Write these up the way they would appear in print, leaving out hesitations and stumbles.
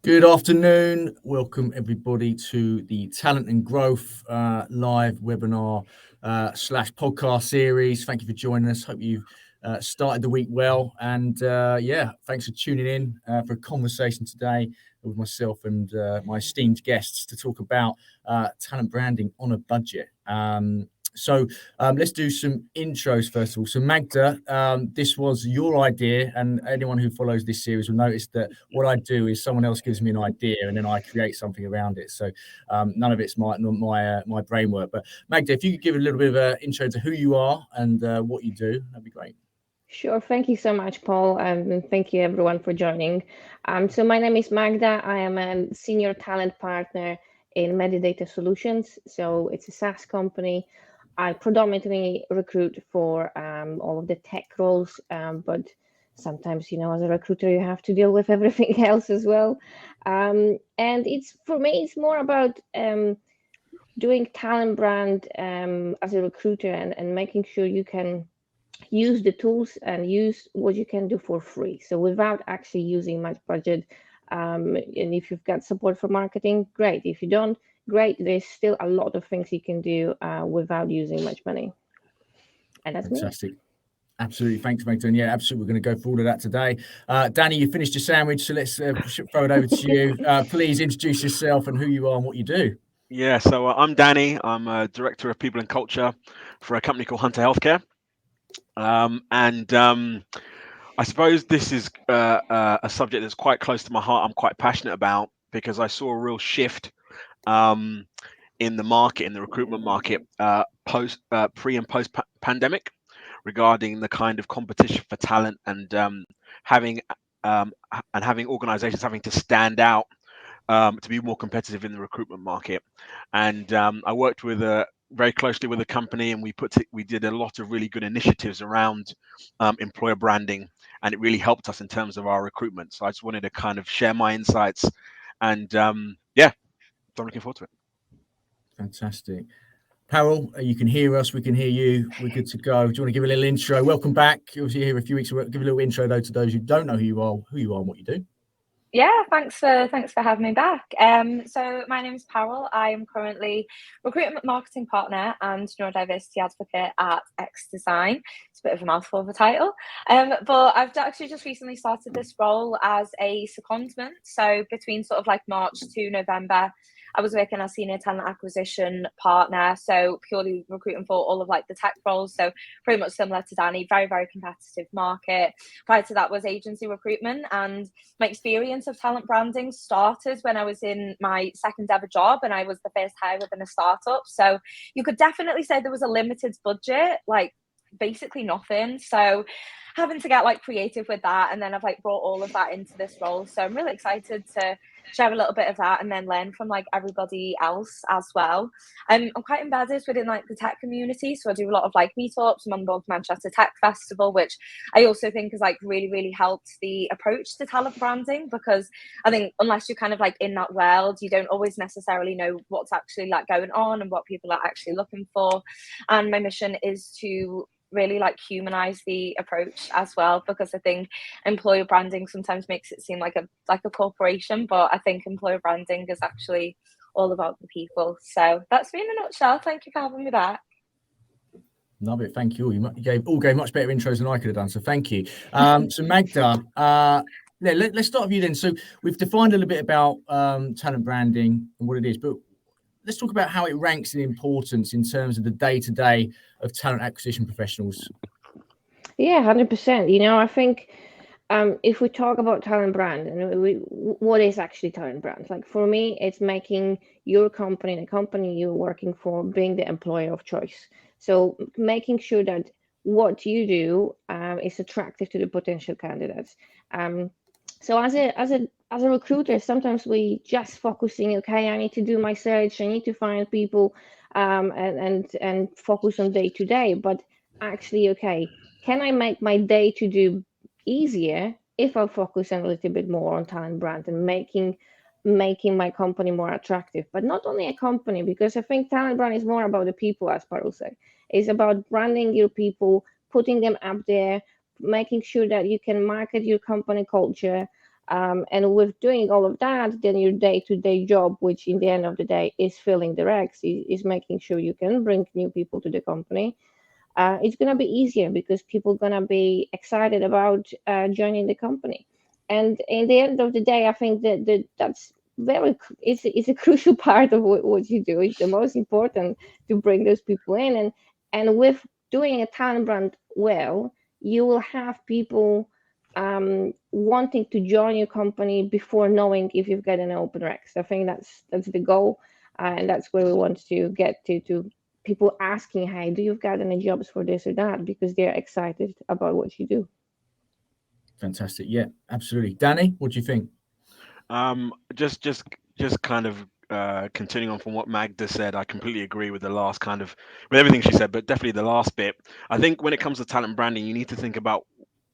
Good afternoon. Welcome everybody to the Talent and Growth live webinar slash podcast series. Thank you for joining us. Hope you've started the week well. And thanks for tuning in for a conversation today with myself and my esteemed guests to talk about talent branding on a budget. Let's do some intros first of all. So Magda, this was your idea, and anyone who follows this series will notice that what I do is someone else gives me an idea and then I create something around it. So none of it's my brain work. But Magda, if you could give a little bit of an intro to who you are and what you do, that'd be great. Sure. Thank you so much, Paul, and thank you everyone for joining. So my name is Magda. I am a senior talent partner in Medidata Solutions. So it's a SaaS company. I predominantly recruit for all of the tech roles, but sometimes, as a recruiter, you have to deal with everything else as well. And it's for me, it's more about doing talent brand as a recruiter and making sure you can use the tools and use what you can do for free. So without actually using much budget. And if you've got support for marketing, great. If you don't, great. There's still a lot of things you can do without using much money. And that's Fantastic. Absolutely. Thanks, Magda. And yeah, absolutely. We're going to go through all of that today. Danny, you finished your sandwich, so let's throw it over to you. Please introduce yourself and who you are and what you do. Yeah, so I'm Danny. I'm a director of people and culture for a company called Hunter Healthcare. I suppose this is a subject that's quite close to my heart. I'm quite passionate about because I saw a real shift in the market, in the recruitment market, pre and post pandemic, regarding the kind of competition for talent and having having organisations having to stand out to be more competitive in the recruitment market. And I worked with very closely with a company, and we did a lot of really good initiatives around employer branding, and it really helped us in terms of our recruitment. So I just wanted to kind of share my insights, and so I'm looking forward to it. Fantastic. Parul, you can hear us, we can hear you, we're good to go. Do you want to give a little intro? Welcome back. Obviously, here a few weeks. Give a little intro though to those who don't know who you are, and what you do. Yeah, thanks for having me back. So my name is Parul. I am currently recruitment marketing partner and neurodiversity advocate at X Design. It's a bit of a mouthful of a title, but I've actually just recently started this role as a secondment. So between sort of like March to November, I was working as senior talent acquisition partner, so purely recruiting for all of like the tech roles. So pretty much similar to Danny, very, very competitive market. Prior to that was agency recruitment, and my experience of talent branding started when I was in my second ever job, and I was the first hire within a startup. So you could definitely say there was a limited budget, like basically nothing. So having to get like creative with that, and then I've like brought all of that into this role. So I'm really excited to share a little bit of that and then learn from like everybody else as well. I'm quite embedded within like the tech community, so I do a lot of like meetups. I'm on board Manchester Tech Festival, which I also think has like really, really helped the approach to talent branding, because I think unless you're kind of like in that world, you don't always necessarily know what's actually like going on and what people are actually looking for. And my mission is to really like humanize the approach as well, because I think employer branding sometimes makes it seem like a corporation, but I think employer branding is actually all about the people. So that's me in a nutshell. Thank you for having me back. Love it. Thank you. You gave much better intros than I could have done. So thank you. So Magda, let's start with you then. So we've defined a little bit about talent branding and what it is, but let's talk about how it ranks in importance in terms of the day-to-day of talent acquisition professionals. Yeah, 100%. I think if we talk about talent brand and what is actually talent brand, like for me, it's making your company, the company you're working for, being the employer of choice. So making sure that what you do is attractive to the potential candidates. So as a recruiter, sometimes we just focusing, okay, I need to do my search, I need to find people, and focus on day to day. But actually, okay, can I make my day to do easier if I focus a little bit more on talent brand and making my company more attractive? But not only a company, because I think talent brand is more about the people, as Parul said. It's about branding your people, putting them up there, making sure that you can market your company culture, And with doing all of that, then your day-to-day job, which in the end of the day is filling the racks, is making sure you can bring new people to the company. It's going to be easier because people are going to be excited about joining the company. And in the end of the day, I think that's it's a crucial part of what you do. It's the most important to bring those people in. And with doing a talent brand well, you will have people wanting to join your company before knowing if you've got an open recs. I think that's the goal, and that's where we want to get to people asking, hey, do you've got any jobs for this or that? Because they're excited about what you do. Fantastic. Yeah, absolutely. Danny, what do you think? Just kind of continuing on from what Magda said, I completely agree with the last with everything she said, but definitely the last bit. I think when it comes to talent branding, you need to think about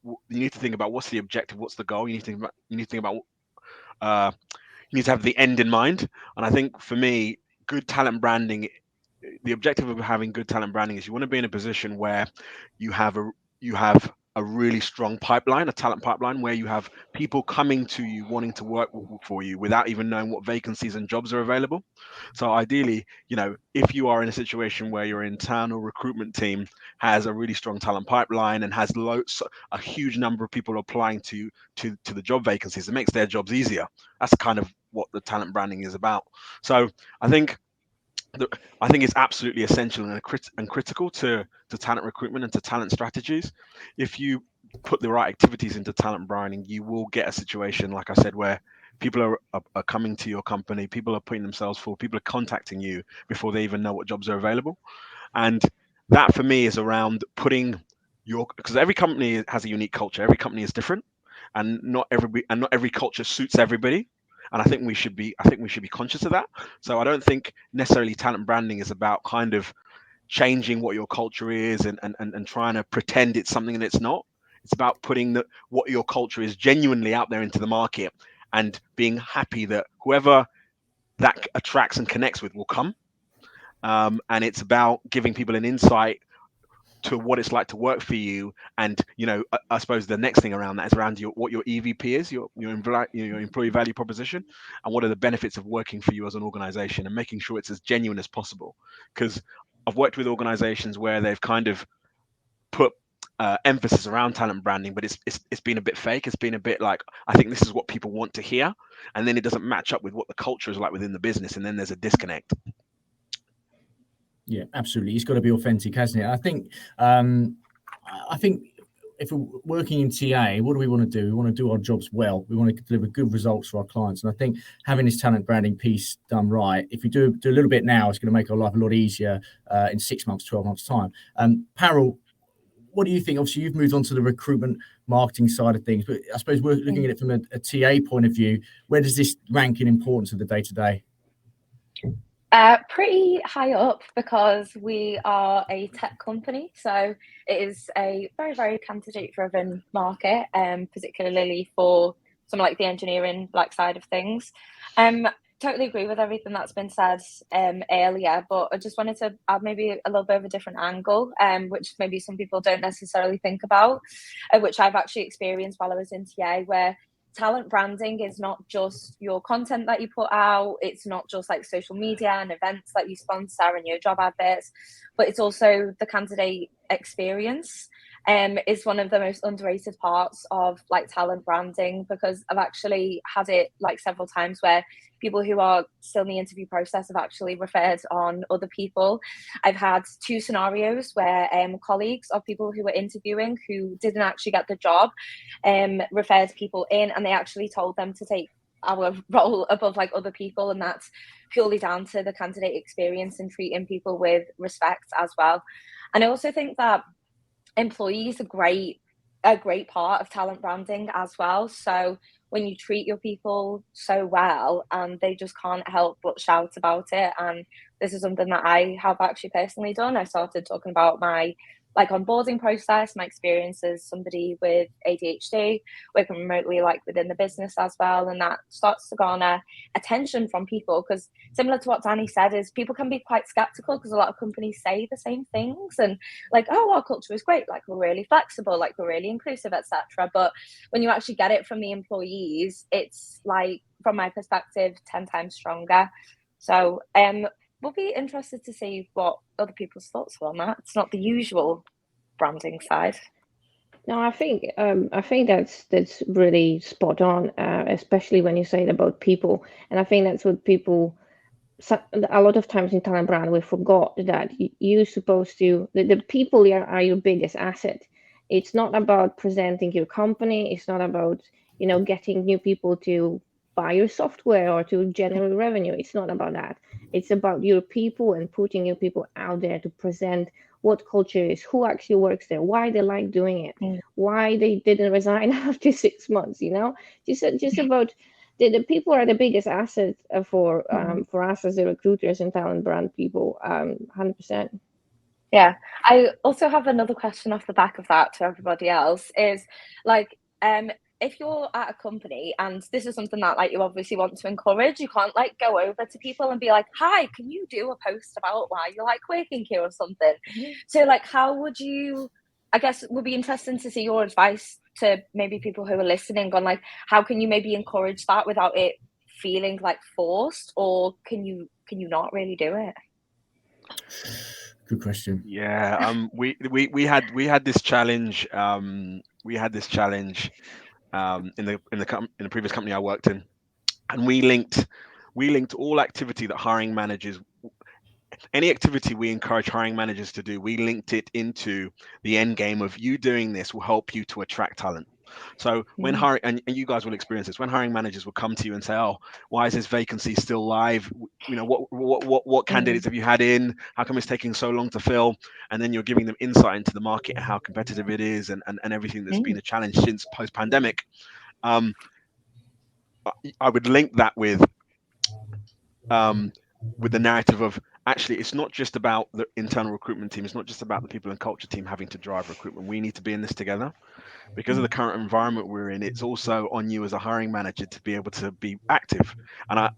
what's the objective, what's the goal. You need to think about you need to have the end in mind. And I think for me, good talent branding, the objective of having good talent branding is you want to be in a position where you have a really strong pipeline, a talent pipeline, where you have people coming to you wanting to work for you without even knowing what vacancies and jobs are available. So ideally, if you are in a situation where your internal recruitment team has a really strong talent pipeline and has a huge number of people applying to the job vacancies, it makes their jobs easier. That's kind of what the talent branding is about. So I think it's absolutely essential and critical to talent recruitment and to talent strategies. If you put the right activities into talent branding, you will get a situation, like I said, where people are coming to your company, people are putting themselves forward, people are contacting you before they even know what jobs are available. And that for me is around because every company has a unique culture, every company is different, and not every culture suits everybody. And I think we should be conscious of that. So I don't think necessarily talent branding is about kind of changing what your culture is and trying to pretend it's something that it's not. It's about putting what your culture is genuinely out there into the market and being happy that whoever that attracts and connects with will come. And it's about giving people an insight to what it's like to work for you. And I suppose the next thing around that is around what your EVP is, your employee value proposition, and what are the benefits of working for you as an organization, and making sure it's as genuine as possible. Because I've worked with organizations where they've kind of put emphasis around talent branding, but it's been a bit fake. It's been a bit like, I think this is what people want to hear, and then it doesn't match up with what the culture is like within the business, and then there's a disconnect. Yeah, absolutely. It's got to be authentic, hasn't it? I think if we're working in TA, what do we want to do? We want to do our jobs well. We want to deliver good results for our clients. And I think having this talent branding piece done right, if we do a little bit now, it's going to make our life a lot easier in 6 months, 12 months' time. Parul, what do you think? Obviously, you've moved on to the recruitment marketing side of things, but I suppose we're looking at it from a TA point of view. Where does this rank in importance of the day-to-day? Pretty high up, because we are a tech company, so it is a very, very candidate-driven market, particularly for some like the engineering side of things. Totally agree with everything that's been said earlier, but I just wanted to add maybe a little bit of a different angle, which maybe some people don't necessarily think about, which I've actually experienced while I was in TA, where talent branding is not just your content that you put out, it's not just like social media and events that you sponsor and your job adverts, but it's also the candidate experience. Is one of the most underrated parts of talent branding, because I've actually had it several times where people who are still in the interview process have actually referred on other people. I've had 2 scenarios where colleagues of people who were interviewing who didn't actually get the job referred people in, and they actually told them to take our role above other people, and that's purely down to the candidate experience and treating people with respect as well. And I also think that employees are a great part of talent branding as well. So when you treat your people so well, and they just can't help but shout about it. And this is something that I have actually personally done. I started talking about my like onboarding process, my experience as somebody with ADHD, working remotely like within the business as well, and that starts to garner attention from people, because similar to what Danny said, is people can be quite skeptical because a lot of companies say the same things and like, oh, our culture is great, like we're really flexible, like we're really inclusive, etc. But when you actually get it from the employees, it's like, from my perspective, 10 times stronger. So we'll be interested to see what other people's thoughts are on that. It's not the usual branding side. No, I think that's really spot on, especially when you say it about people. And I think that's what people, a lot of times in talent brand, we forgot that you're supposed to, the people are your biggest asset. It's not about presenting your company. It's not about, getting new people to buy your software or to generate revenue. It's not about that. It's about your people and putting your people out there to present what culture is, who actually works there, why they like doing it, why they didn't resign after 6 months. Just about the people are the biggest asset for us as the recruiters and talent brand people. 100%. Yeah, I also have another question off the back of that to everybody else, is like, if you're at a company, and this is something that like you obviously want to encourage, you can't like go over to people and be like, hi, can you do a post about why you like working here or something? So like, how would you, I guess it would be interesting to see your advice to maybe people who are listening on like, how can you maybe encourage that without it feeling like forced, or can you not really do it? Good question. Yeah, we had this challenge. We had this challenge in the previous company I worked in, and we linked all activity that hiring managers, any activity we encourage hiring managers to do, we linked it into the end game of you doing this will help you to attract talent. So when hiring, and you guys will experience this, when hiring managers will come to you and say, oh, why is this vacancy still live? What candidates have you had in? How come it's taking so long to fill? And then you're giving them insight into the market and how competitive it is, and everything that's been a challenge since post-pandemic. I would link that with the narrative of, actually, it's not just about the internal recruitment team. It's not just about the people and culture team having to drive recruitment. We need to be in this together. Because of the current environment we're in, it's also on you as a hiring manager to be able to be active. And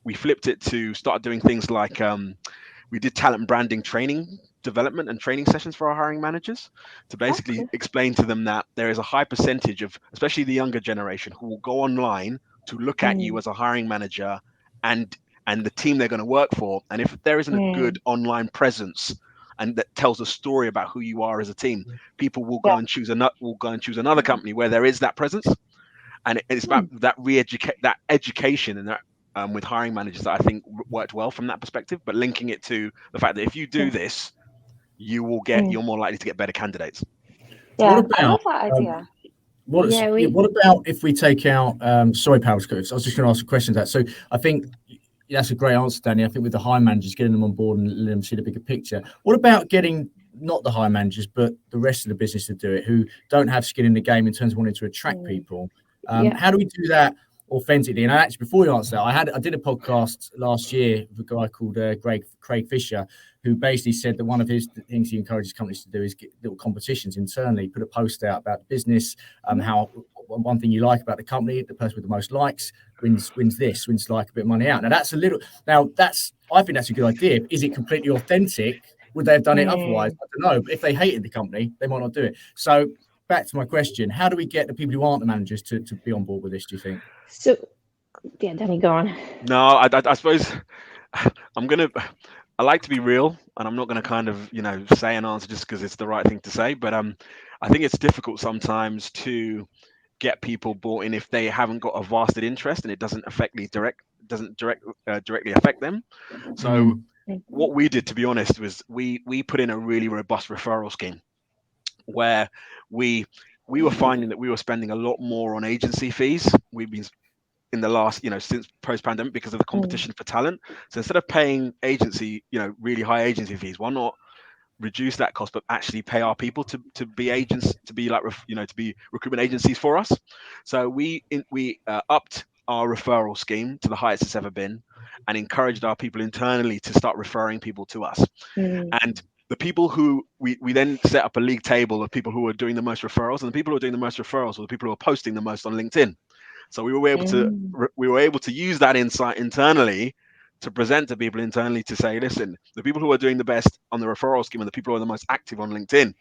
we flipped it to start doing things like we did talent branding training, development and training sessions for our hiring managers to basically explain to them that there is a high percentage of, especially the younger generation, who will go online to look at you as a hiring manager and the team they're going to work for. And if there isn't a good online presence and that tells a story about who you are as a team, people will go and choose another company where there is that presence. And it's about that education and that with hiring managers that I think worked well from that perspective. But linking it to the fact that if you do this, you're more likely to get better candidates. Yeah, I love that idea. What about if we take out? Sorry, Paul, I was just going to ask a question to that. So I think that's a great answer, Danny. I think with the hiring managers, getting them on board and letting them see the bigger picture. What about getting not the hiring managers, but the rest of the business to do it, who don't have skin in the game in terms of wanting to attract people? How do we do that authentically? And actually, before you answer that, I did a podcast last year with a guy called Craig Fisher, who basically said that one of his things he encourages companies to do is get little competitions internally, put a post out about the business, how one thing you like about the company, the person with the most likes wins like a bit of money out. Now I think that's a good idea. Is it completely authentic? Would they have done it otherwise? I don't know. But if they hated the company, they might not do it. So back to my question, how do we get the people who aren't the managers to be on board with this, do you think? So, yeah, Danny, go on. No, I suppose I like to be real, and I'm not going to kind of, say an answer just because it's the right thing to say. But I think it's difficult sometimes to get people bought in if they haven't got a vested interest and it doesn't directly affect them. So what we did, to be honest, was we put in a really robust referral scheme where we were finding that we were spending a lot more on agency fees. We've been in the last, since post-pandemic, because of the competition for talent. So instead of paying agency, really high agency fees, why not reduce that cost, but actually pay our people to be agents, to be like, to be recruitment agencies for us. So we upped our referral scheme to the highest it's ever been, and encouraged our people internally to start referring people to us. And the people who we then set up a league table of people who are doing the most referrals, and the people who are doing the most referrals were the people who are posting the most on LinkedIn. So we were able to use that insight internally to present to people internally to say, listen, the people who are doing the best on the referral scheme are the people who are the most active on LinkedIn.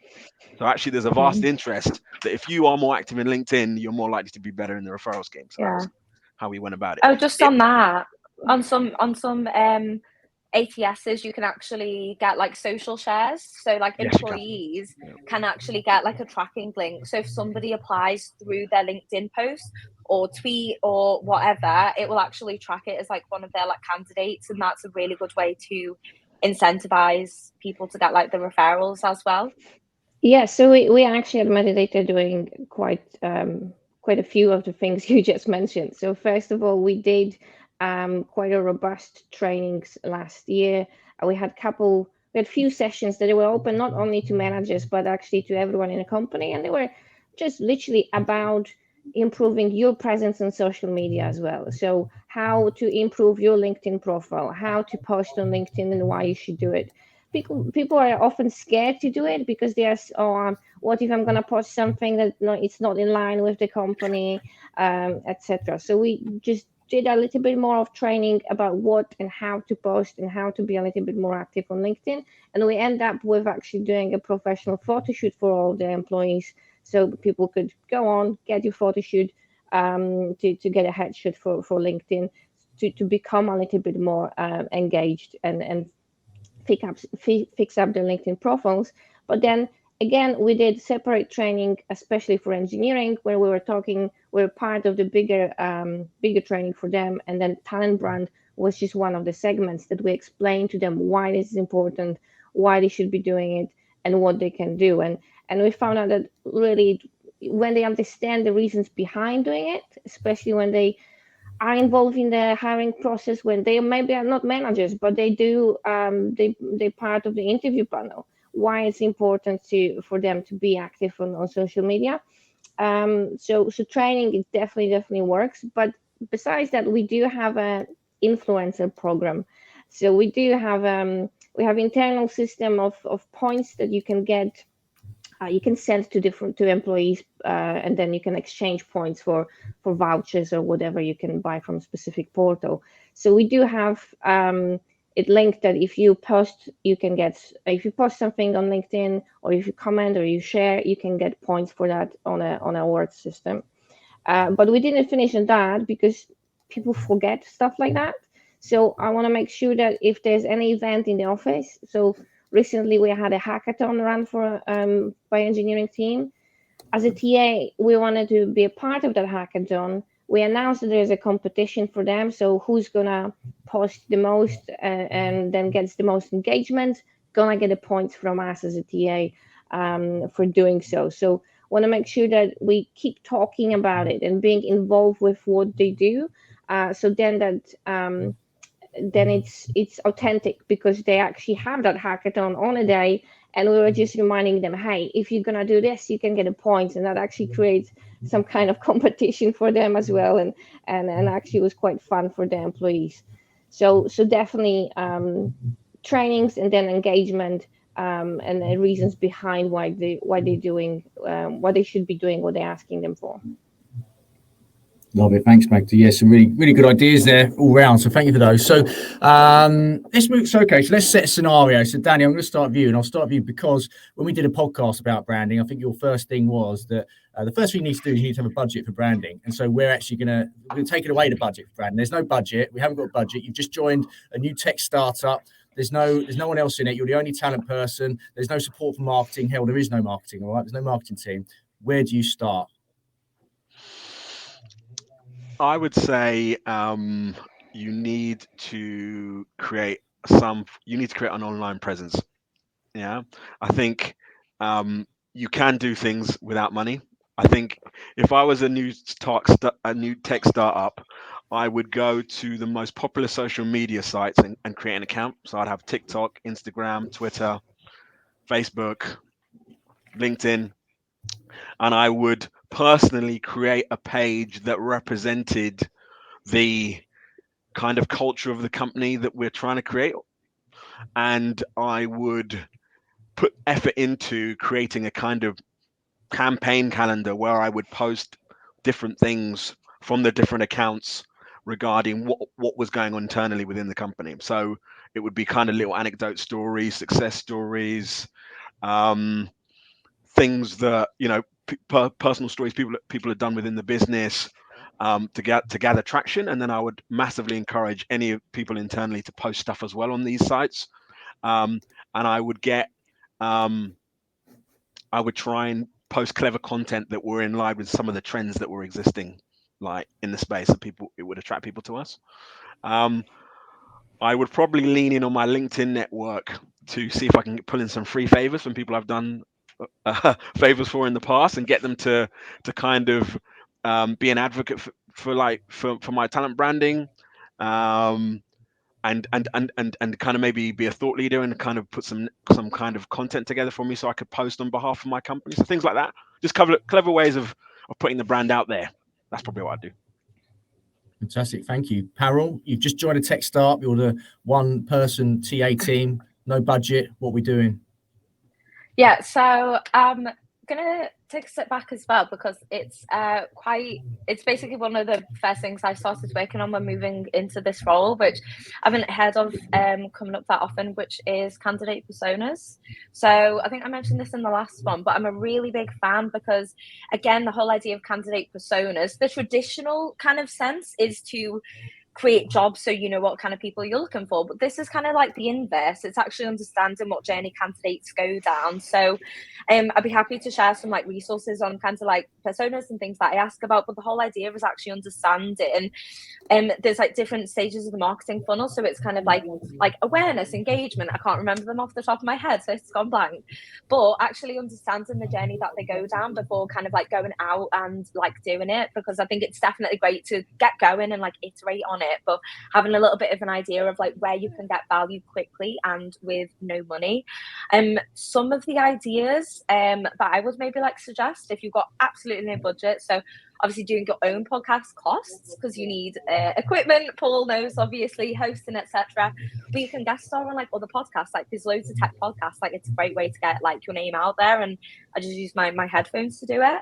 So actually, there's a vast interest that if you are more active in LinkedIn, you're more likely to be better in the referral scheme. So that's how we went about it. Oh, just on that, on some ATSs, you can actually get like social shares. So like employees can actually get like a tracking link. So if somebody applies through their LinkedIn post or tweet or whatever, it will actually track it as like one of their like candidates, and that's a really good way to incentivize people to get like the referrals as well. Yeah, so we actually at Meditator doing quite a few of the things you just mentioned. So first of all, we did quite a robust trainings last year. We had a few sessions that were open not only to managers but actually to everyone in the company, and they were just literally about improving your presence on social media as well. So how to improve your LinkedIn profile, how to post on LinkedIn, and why you should do it. People are often scared to do it because they are, what if I'm going to post something that it's not in line with the company, etc. So we just did a little bit more of training about what and how to post and how to be a little bit more active on LinkedIn. And we end up with actually doing a professional photo shoot for all the employees. So people could go on, get your photo shoot to get a headshot for LinkedIn to become a little bit more engaged and fix up their LinkedIn profiles. But then again, we did separate training, especially for engineering, where we were part of the bigger training for them. And then talent brand was just one of the segments that we explained to them why this is important, why they should be doing it, and what they can do. And we found out that really when they understand the reasons behind doing it, especially when they are involved in the hiring process, when they maybe are not managers, but they do they're part of the interview panel, why it's important for them to be active on social media. So training, it definitely works. But besides that, we do have an influencer program. So we do have we have internal system of points that you can get. You can send to employees, and then you can exchange points for vouchers or whatever you can buy from a specific portal. So we do have it linked that if you post, if you post something on LinkedIn, or if you comment or you share, you can get points for that on a award system. But we didn't finish on that because people forget stuff like that. So I want to make sure that if there's any event in the office, so recently we had a hackathon run for by engineering team. As a TA, we wanted to be a part of that hackathon. We announced that there's a competition for them. So who's gonna post the most and then gets the most engagement, gonna get the points from us as a TA for doing so. So want to make sure that we keep talking about it and being involved with what they do. So then that then it's authentic because they actually have that hackathon on a day, and we were just reminding them, hey, if you're gonna do this, you can get a point, and that actually creates some kind of competition for them as well, and actually was quite fun for the employees. So definitely trainings and then engagement, and the reasons behind why they're doing what they should be doing, what they're asking them for. Love it. Thanks, Magda. Yeah, some really good ideas there all round. So thank you for those. So let's move. So let's set a scenario. So Danny, I'm going to start with you, and I'll start with you because when we did a podcast about branding, I think your first thing was that the first thing you need to do is you need to have a budget for branding. And so we're actually going to take it away, the budget for branding. There's no budget. We haven't got a budget. You've just joined a new tech startup. There's no one else in it. You're the only talent person. There's no support for marketing. Hell, there is no marketing. All right. There's no marketing team. Where do you start? I would say you need to create an online presence. Yeah, I think you can do things without money. I think if I was a new tech startup, I would go to the most popular social media sites and create an account. So I'd have TikTok, Instagram, Twitter, Facebook, LinkedIn, and I would personally create a page that represented the kind of culture of the company that we're trying to create. And I would put effort into creating a kind of campaign calendar where I would post different things from the different accounts regarding what was going on internally within the company. So it would be kind of little anecdote stories, success stories, things that, you know, personal stories people have done within the business, to gather traction. And then I would massively encourage any people internally to post stuff as well on these sites. And I would get, I would try and post clever content that were in line with some of the trends that were existing, like in the space, and it would attract people to us. I would probably lean in on my LinkedIn network to see if I can pull in some free favors from people I've done favors for in the past, and get them to kind of be an advocate for my talent branding, and kind of maybe be a thought leader and kind of put some kind of content together for me so I could post on behalf of my company. So things like that, just clever ways of putting the brand out there. That's probably what I do. Fantastic, thank you. Parul, you've just joined a tech startup. You're the one-person TA team, no budget. What are we doing? Yeah, so I'm gonna take a step back as well, because it's basically one of the first things I started working on when moving into this role, which I haven't heard of coming up that often, which is candidate personas. So I think I mentioned this in the last one, but I'm a really big fan, because again, the whole idea of candidate personas, the traditional kind of sense is to create jobs so you know what kind of people you're looking for, but this is kind of like the inverse. It's actually understanding what journey candidates go down. So I'd be happy to share some like resources on kind of like personas and things that I ask about, but the whole idea is actually understanding there's like different stages of the marketing funnel. So it's kind of like awareness, engagement, I can't remember them off the top of my head, so it's gone blank, but actually understanding the journey that they go down before kind of like going out and like doing it, because I think it's definitely great to get going and like iterate on it, but having a little bit of an idea of like where you can get value quickly and with no money. Some of the ideas that I would maybe like suggest, if you've got absolutely no budget, so obviously doing your own podcast costs, because you need equipment. Paul knows, obviously, hosting, etc. But you can guest star on like other podcasts. Like there's loads of tech podcasts. Like it's a great way to get like your name out there, and I just use my headphones to do it.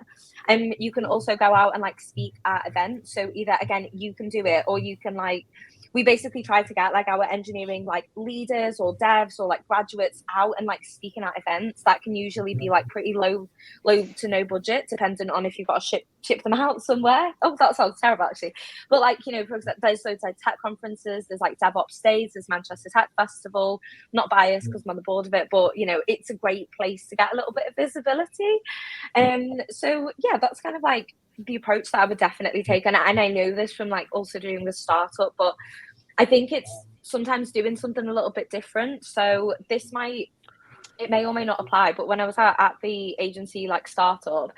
And you can also go out and like speak at events. So either again you can do it, or you can like, we basically try to get like our engineering like leaders or devs or like graduates out and like speaking at events. That can usually be like pretty low to no budget, depending on if you've got to ship them out somewhere. Oh, that sounds terrible actually. But like, you know, for example, there's loads like tech conferences, there's like DevOps Days, there's Manchester Tech Festival. Not biased because I'm on the board of it, but you know, it's a great place to get a little bit of visibility. So yeah, that's kind of like the approach that I would definitely take. And I know this from like also doing the startup, but I think it's sometimes doing something a little bit different. So it may or may not apply, but when I was at the agency like startup,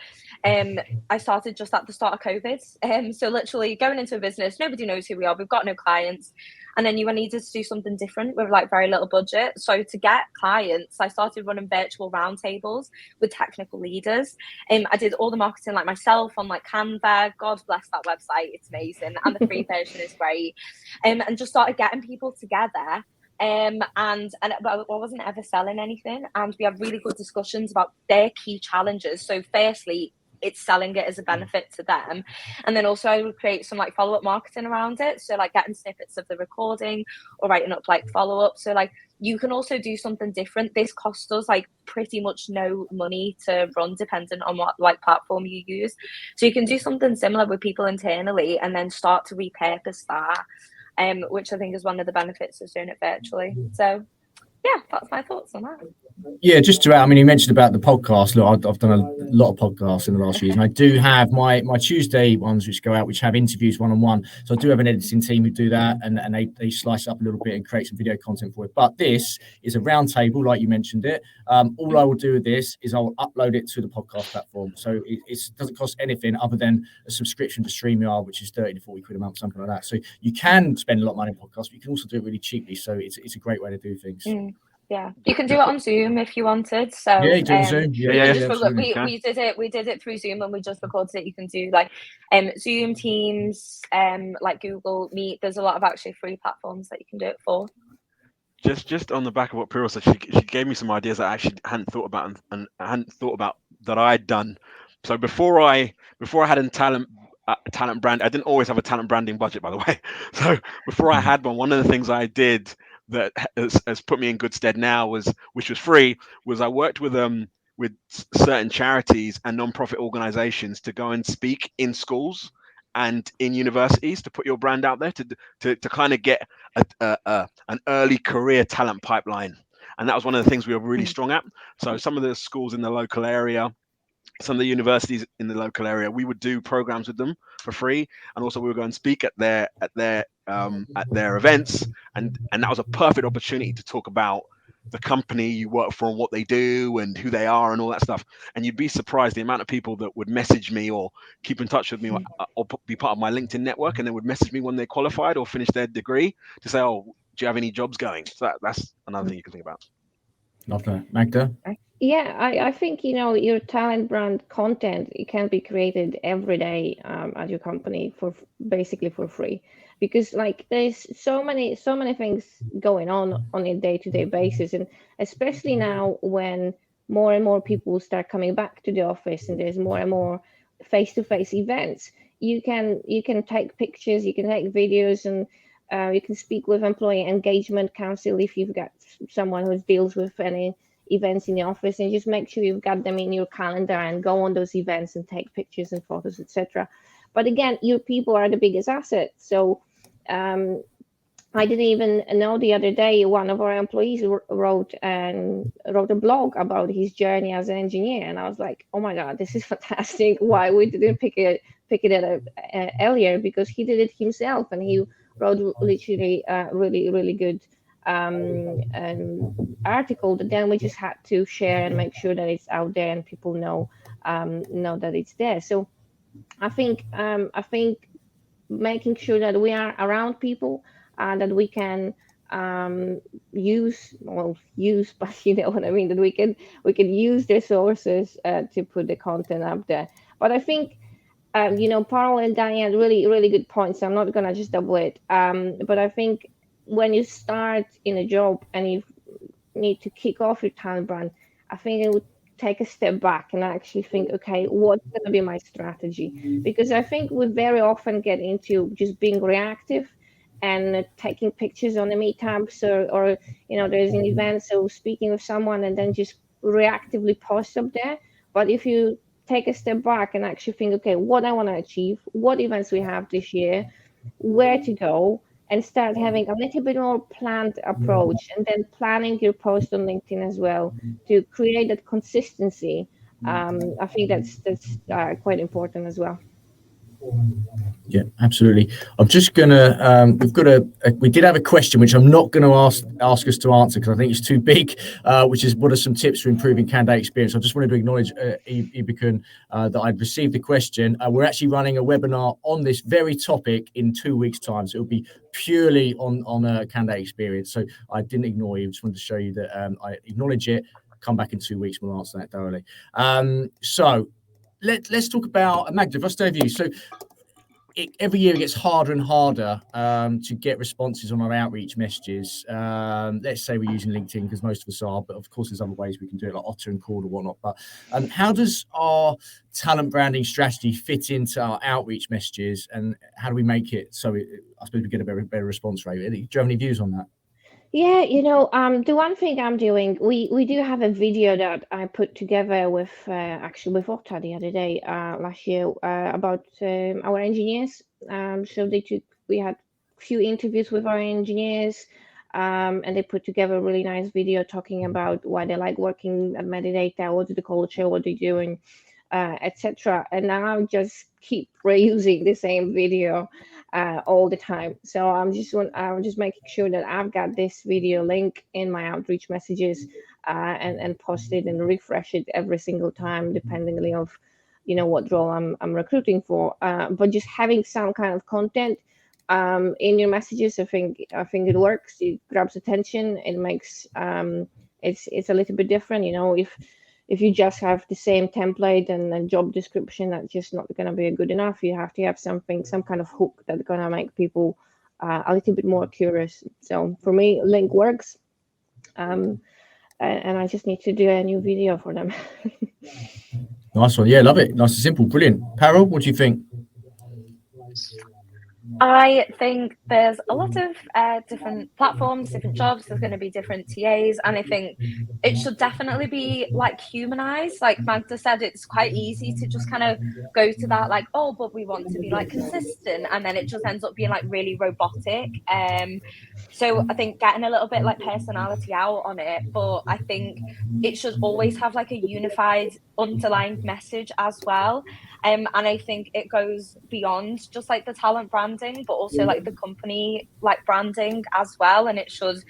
I started just at the start of COVID. So literally going into a business, nobody knows who we are, we've got no clients, and then you needed to do something different with like very little budget. So to get clients, I started running virtual roundtables with technical leaders. I did all the marketing like myself on like Canva. God bless that website, it's amazing, and the free version is great. And just started getting people together. And I wasn't ever selling anything, and we have really good discussions about their key challenges. So firstly, it's selling it as a benefit to them, and then also I would create some like follow-up marketing around it, so like getting snippets of the recording or writing up like follow-up. So like you can also do something different. This costs us like pretty much no money to run, depending on what like platform you use. So you can do something similar with people internally and then start to repurpose that, which I think is one of the benefits of doing it virtually. So yeah, that's my thoughts on that. Yeah, just to add, I mean, you mentioned about the podcast. Look, I've done a lot of podcasts in the last years, and I do have my Tuesday ones which go out, which have interviews one-on-one. So I do have an editing team who do that, and they slice it up a little bit and create some video content for it. But this is a round table, like you mentioned it. All I will do with this is I'll upload it to the podcast platform. So it doesn't cost anything other than a subscription to StreamYard, which is 30 to 40 quid a month, something like that. So you can spend a lot of money on podcasts, but you can also do it really cheaply. So it's a great way to do things. Yeah, you can do it on Zoom if you wanted. So yeah, you do on Zoom. We did it through Zoom, and we just recorded it. You can do like Zoom, Teams, like Google Meet. There's a lot of actually free platforms that you can do it for. just on the back of what Pyrrha said, she gave me some ideas that I actually hadn't thought about and I hadn't thought about that I'd done. So before I had a talent brand, I didn't always have a talent branding budget, by the way. So before I had one of the things I did that has put me in good stead now which was free, was I worked with certain charities and non-profit organizations to go and speak in schools and in universities to put your brand out there to kind of get an early career talent pipeline. And that was one of the things we were really strong at. So some of the schools in the local area, some of the universities in the local area, we would do programs with them for free, and also we would go and speak at their events, and that was a perfect opportunity to talk about the company you work for and what they do and who they are and all that stuff. And you'd be surprised the amount of people that would message me or keep in touch with me or be part of my LinkedIn network, and they would message me when they qualified or finished their degree to say, oh, do you have any jobs going? So that's another thing you can think about. Love that. Magda? Yeah, I think, your talent brand content, it can be created every day at your company basically for free, because like there's so many things going on a day-to-day basis, and especially now when more and more people start coming back to the office and there's more and more face-to-face events. You can take pictures, you can take videos, and you can speak with employee engagement council if you've got someone who deals with any events in the office, and just make sure you've got them in your calendar and go on those events and take pictures and photos, etc. But again, your people are the biggest asset. So I didn't even know the other day one of our employees wrote a blog about his journey as an engineer, and I was like, oh my god, this is fantastic. Why we didn't pick it up earlier? Because he did it himself, and he wrote literally really good article that then we just had to share and make sure that it's out there and people know that it's there. So I think making sure that we are around people that we can use, but you know what I mean, that we can use their sources to put the content up there. But I think Parl and Diane, really good points. I'm not gonna just double it. But I think when you start in a job and you need to kick off your talent brand, I think it would take a step back and actually think, okay, what's going to be my strategy? Because I think we very often get into just being reactive and taking pictures on the meetups or there's an event, so speaking with someone and then just reactively post up there. But if you take a step back and actually think, okay, what I want to achieve, what events we have this year, where to go, and start having a little bit more planned approach, and then planning your post on LinkedIn as well to create that consistency. I think that's quite important as well. Yeah, absolutely. I'm just gonna. We did have a question which I'm not going to ask us to answer because I think it's too big. Which is, what are some tips for improving candidate experience? I just wanted to acknowledge, Ibikun, that I'd received the question. We're actually running a webinar on this very topic in 2 weeks' time, so it'll be purely on candidate experience. So I didn't ignore you. Just wanted to show you that I acknowledge it. Come back in 2 weeks. We'll answer that thoroughly. So let's talk about Magda. If I stay with you, so. Every year it gets harder and harder to get responses on our outreach messages. Let's say we're using LinkedIn because most of us are, but of course there's other ways we can do it, like Otter and Cord or whatnot. But how does our talent branding strategy fit into our outreach messages, and how do we make it so I suppose we get a better response rate? Do you have any views on that? Yeah, the one thing I'm doing, we do have a video that I put together with actually with Otta the other day, last year, about our engineers. So we had a few interviews with our engineers, and they put together a really nice video talking about why they like working at Medidata, what's the culture, what they're doing, etc. And now I just keep reusing the same video all the time. So I'm just making sure that I've got this video link in my outreach messages and post it and refresh it every single time, depending of what role I'm recruiting for. But just having some kind of content in your messages, I think it works. It grabs attention. It makes it's a little bit different. If you just have the same template and job description, that's just not going to be good enough. You have to have some kind of hook that's going to make people a little bit more curious. So for me, link works. and I just need to do a new video for them. Nice one. Yeah, love it. Nice and simple. Brilliant. Parol, what do you think? I think there's a lot of different platforms, different jobs. There's going to be different TAs, and I think it should definitely be like humanized. Like Magda said, it's quite easy to just kind of go to that, like, oh, but we want to be like consistent, and then it just ends up being like really robotic. So I think getting a little bit like personality out on it, but I think it should always have like a unified underlying message as well. And I think it goes beyond just like the talent branding, but also like the company like branding as well. And it should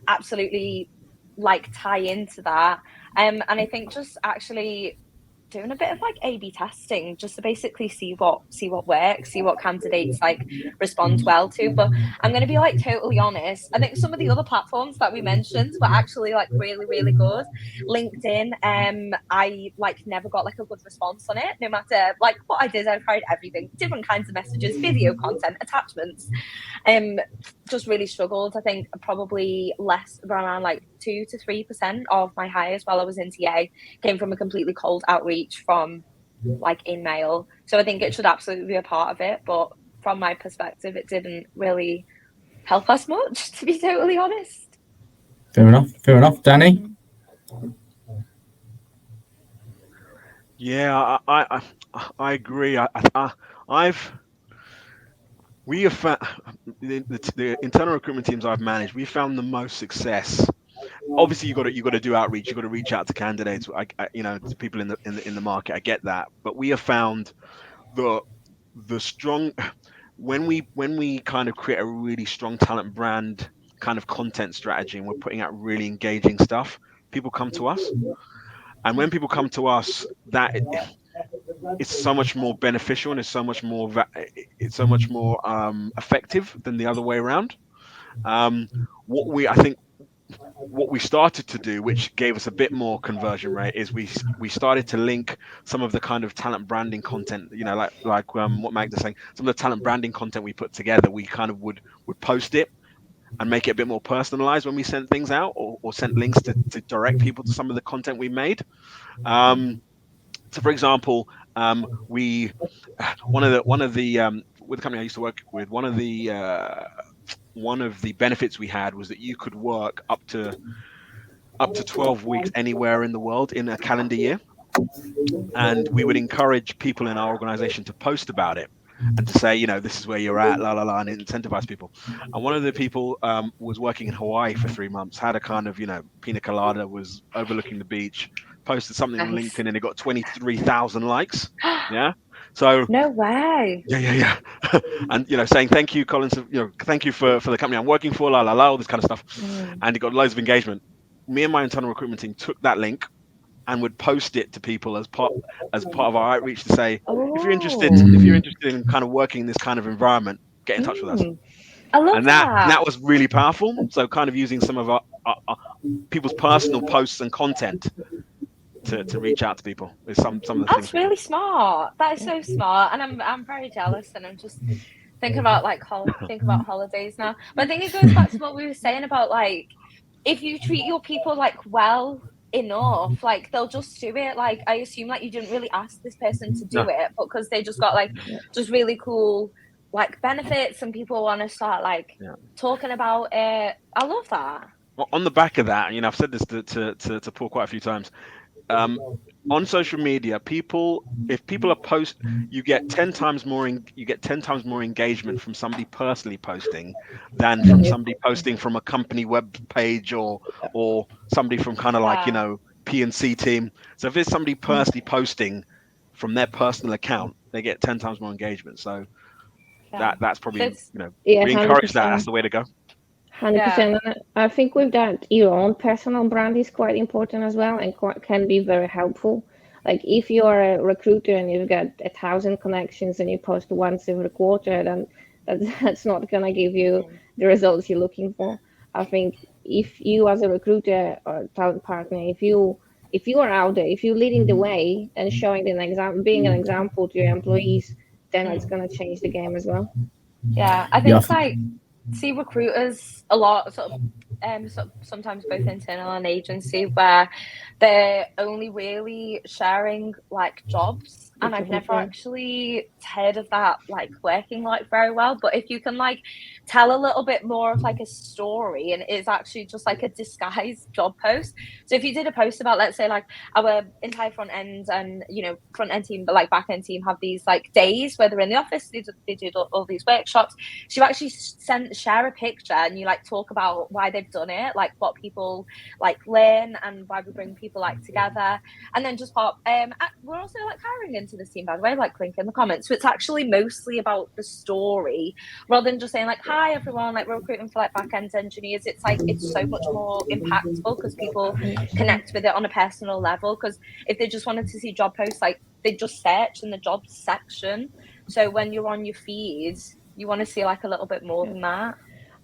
absolutely like tie into that. And I think just actually doing a bit of like A/B testing just to basically see what works, see what candidates like respond well to. But I'm going to be like totally honest. I think some of the other platforms that we mentioned were actually like really, really good. LinkedIn, I like never got like a good response on it. No matter like what I did, I tried everything, different kinds of messages, video content, attachments. Just really struggled. I think probably less around like 2 to 3% of my hires while I was in TA came from a completely cold outreach from like email. So I think it should absolutely be a part of it, but from my perspective it didn't really help us much, to be totally honest. Fair enough. Danny? Yeah, I agree. We have found the internal recruitment teams I've managed. We found the most success. Obviously, you got to do outreach. You got to reach out to candidates. To people in the market. I get that, but we have found the strong when we kind of create a really strong talent brand kind of content strategy, and we're putting out really engaging stuff. People come to us, and when people come to us, it's so much more beneficial, and it's so much more effective than the other way around. What we started to do, which gave us a bit more conversion rate, is we started to link some of the kind of talent branding content, like what Magda's saying, some of the talent branding content we put together, we kind of would post it and make it a bit more personalized when we sent things out, or sent links to direct people to some of the content we made. So for example, with the company I used to work with, one of the benefits we had was that you could work up to 12 weeks anywhere in the world in a calendar year, and we would encourage people in our organization to post about it and to say, this is where you're at, la la la, and incentivize people. And one of the people was working in Hawaii for 3 months, had a kind of pina colada, was overlooking the beach, posted something on LinkedIn, and it got 23,000 likes. Yeah. So no way. Yeah. And saying thank you, Collins, thank you for the company I'm working for, la la la, all this kind of stuff. And it got loads of engagement. Me and my internal recruitment team took that link and would post it to people as part of our outreach to say, if you're interested in kind of working in this kind of environment, get in touch with us. I love that was really powerful. So kind of using some of our people's personal posts and content to reach out to people is some of the things. That's really smart. That is so smart, and I'm very jealous, and I'm just thinking about holidays now. But I think it goes back to what we were saying about like, if you treat your people like well enough, like they'll just do it. Like I assume like you didn't really ask this person to do it, but because they just got like just really cool like benefits, and people want to start like talking about it. I love that. Well, on the back of that, I've said this to Paul quite a few times. On social media, if people are you get 10 times more engagement from somebody personally posting than from somebody posting from a company web page or somebody from kind of like P&C team. So if it's somebody personally posting from their personal account, they get 10 times more engagement. So that's probably we encourage that. That's the way to go. 100%. I think with that, your own personal brand is quite important as well, and can be very helpful. Like if you're a recruiter and you've got 1,000 connections and you post once every quarter, then that's not going to give you the results you're looking for. I think if you as a recruiter or talent partner, if you are out there, if you're leading the way and showing an example, being an example to your employees, then it's going to change the game as well. Yeah, I think see recruiters a lot, sometimes both internal and agency, where they're only really sharing like jobs, and I've never actually heard of that like working like very well. But if you can like tell a little bit more of like a story, and it's actually just like a disguised job post. So if you did a post about, let's say, like our entire front end and front end team, but like back end team have these like days where they're in the office, they do all these workshops. So you actually share a picture and you like talk about why they've done it, like what people like learn and why we bring people like together, and then just pop we're also like hiring into this team, by the way, like link in the comments. So it's actually mostly about the story rather than just saying like, hi everyone, like we're recruiting for like back-end engineers. It's like it's so much more impactful because people connect with it on a personal level. Because if they just wanted to see job posts, like they just search in the jobs section. So when you're on your feeds, you want to see like a little bit more than that.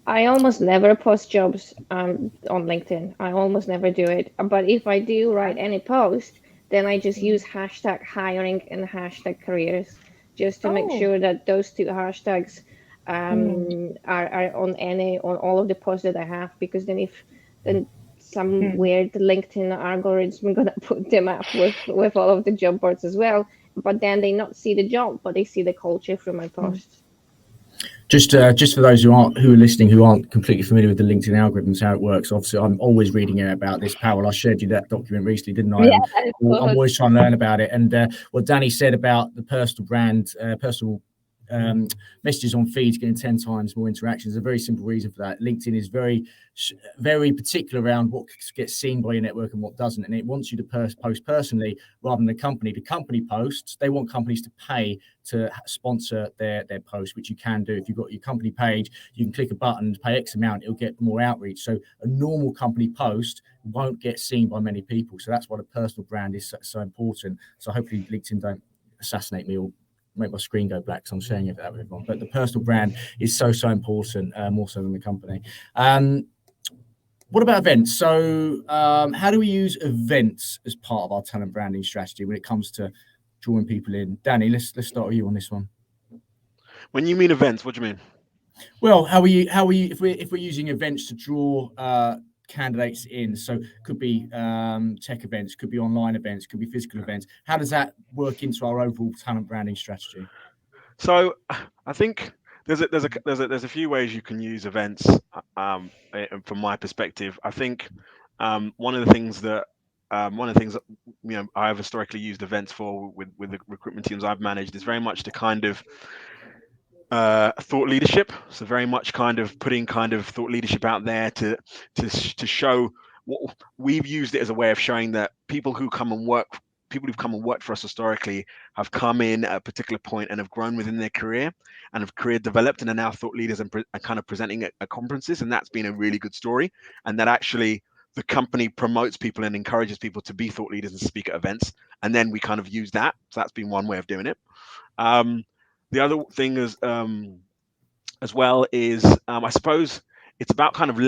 I almost never post jobs on LinkedIn. I almost never do it. But if I do write any post, then I just use hashtag hiring and hashtag careers just to make sure that those two hashtags are on all of the posts that I have, because then some weird LinkedIn algorithm gonna put them up with all of the job boards as well. But then they not see the job, but they see the culture from my posts. Just for those who are listening, who aren't completely familiar with the LinkedIn algorithms, how it works. Obviously, I'm always reading about this, Powell. I shared you that document recently, didn't I? Yeah, I'm always trying to learn about it. And what Danny said about the personal brand, personal messages on feeds getting 10 times more interactions, is a very simple reason for that. LinkedIn is very particular around what gets seen by your network and what doesn't, and it wants you to post personally rather than the company. The company posts, they want companies to pay to sponsor their posts, which you can do. If you've got your company page, you can click a button, pay X amount, it'll get more outreach. So a normal company post won't get seen by many people. So that's why the personal brand is so important. So hopefully LinkedIn don't assassinate me or make my screen go black, so I'm sharing it with everyone. But the personal brand is so important, more so than the company. What about events? So how do we use events as part of our talent branding strategy when it comes to drawing people in? Danny, let's start with you on this one. When you mean events, what do you mean? Well, how are you if we're using events to draw candidates in? So could be tech events, could be online events, could be physical events. How does that work into our overall talent branding strategy? So I think there's a few ways you can use events. From my perspective, I think one of the things that I have historically used events for with the recruitment teams I've managed is very much to kind of thought leadership. So very much kind of putting kind of thought leadership out there to show what we've used it as a way of showing that people who've come and worked for us historically have come in at a particular point and have grown within their career and have career developed and are now thought leaders and kind of presenting at conferences. And that's been a really good story. And that actually the company promotes people and encourages people to be thought leaders and speak at events. And then we kind of use that. So that's been one way of doing it. The other thing is, as well, is I suppose it's about kind of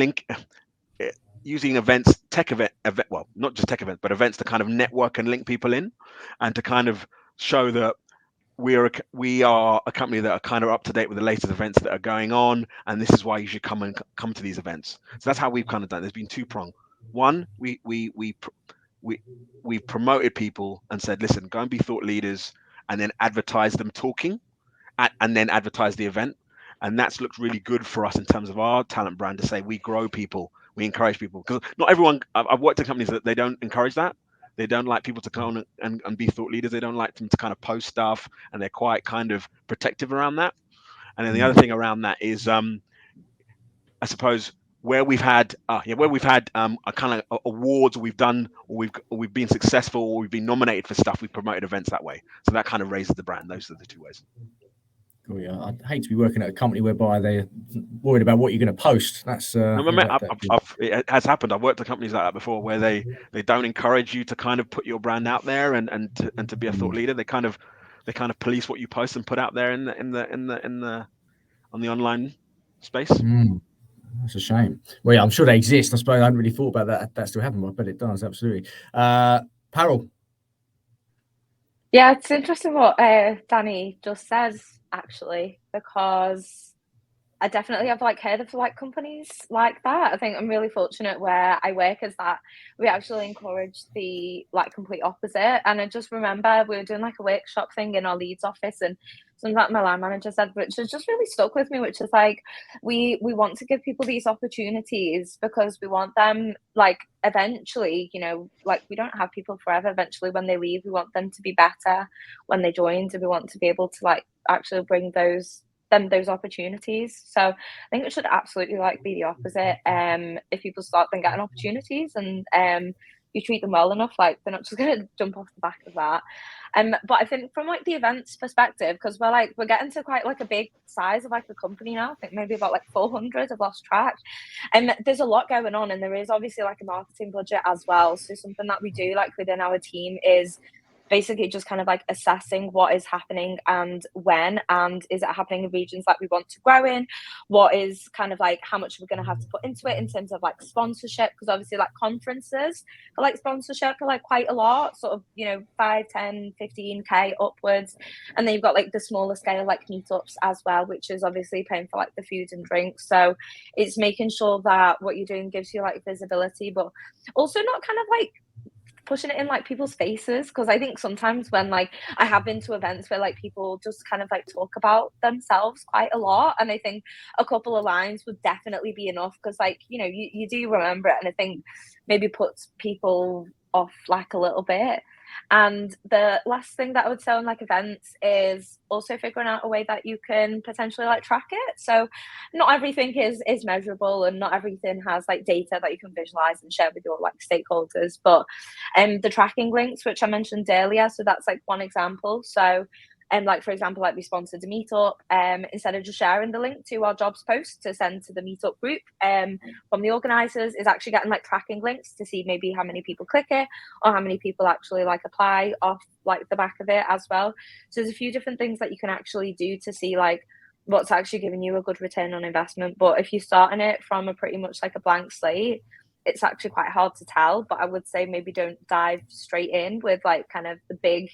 using events, tech event, well, not just tech events, but events to kind of network and link people in, and to kind of show that we are a company that are kind of up to date with the latest events that are going on, and this is why you should come to these events. So that's how we've kind of done it. There's been two-pronged. One, we promoted people and said, listen, go and be thought leaders, and then advertise them talking, and then advertise the event. And that's looked really good for us in terms of our talent brand, to say we grow people, we encourage people. Because not everyone, I've worked in companies that they don't encourage that. They don't like people to come and be thought leaders. They don't like them to kind of post stuff, and they're quite kind of protective around that. And then the other thing around that is, I suppose, where we've had a kind of awards, or we've done, or we've been successful, or we've been nominated for stuff, we've promoted events that way. So that kind of raises the brand. Those are the two ways. Cool, yeah. I'd hate to be working at a company whereby they're worried about what you're going to post. That's it has happened. I've worked at companies like that before, where they don't encourage you to kind of put your brand out there and to be a thought leader. They kind of police what you post and put out there on the online space. That's a shame. Well, yeah, I'm sure they exist. I suppose I hadn't really thought about that still happening, but it does, absolutely. Parul. Yeah, it's interesting what Danny just says, actually, because I definitely have like heard of like companies like that. I think I'm really fortunate where I work is that we actually encourage the like complete opposite. And I just remember we were doing like a workshop thing in our Leeds office, and something that my line manager said, which has just really stuck with me, which is like we want to give people these opportunities because we want them like eventually, you know, like we don't have people forever. Eventually when they leave, we want them to be better when they joined, and we want to be able to like actually bring those opportunities. So I think it should absolutely like be the opposite. If people start then getting opportunities and you treat them well enough, like they're not just gonna jump off the back of that. But I think from like the events perspective, because we're getting to quite like a big size of like a company now. I think maybe about like 400. I've lost track. And there's a lot going on, and there is obviously like a marketing budget as well. So something that we do like within our team is basically just kind of like assessing what is happening and when, and is it happening in regions that we want to grow in, what is kind of like how much we're going to have to put into it in terms of like sponsorship, because obviously like conferences for like sponsorship are like quite a lot, sort of, you know, 5, 10, 15k upwards, and then you've got like the smaller scale like meetups as well, which is obviously paying for like the food and drinks. So it's making sure that what you're doing gives you like visibility, but also not kind of like pushing it in like people's faces, because I think sometimes when like I have been to events where like people just kind of like talk about themselves quite a lot, and I think a couple of lines would definitely be enough, because like, you know, you do remember it, and I think maybe puts people off like a little bit. And the last thing that I would say on like events is also figuring out a way that you can potentially like track it. So not everything is measurable, and not everything has like data that you can visualize and share with your like stakeholders, but the tracking links, which I mentioned earlier, so that's like one example. So like for example, like we sponsored a meetup, instead of just sharing the link to our jobs post to send to the meetup group from the organizers, is actually getting like tracking links to see maybe how many people click it, or how many people actually like apply off like the back of it as well. So there's a few different things that you can actually do to see like what's actually giving you a good return on investment. But if you're starting it from a pretty much like a blank slate, it's actually quite hard to tell. But I would say maybe don't dive straight in with like kind of the big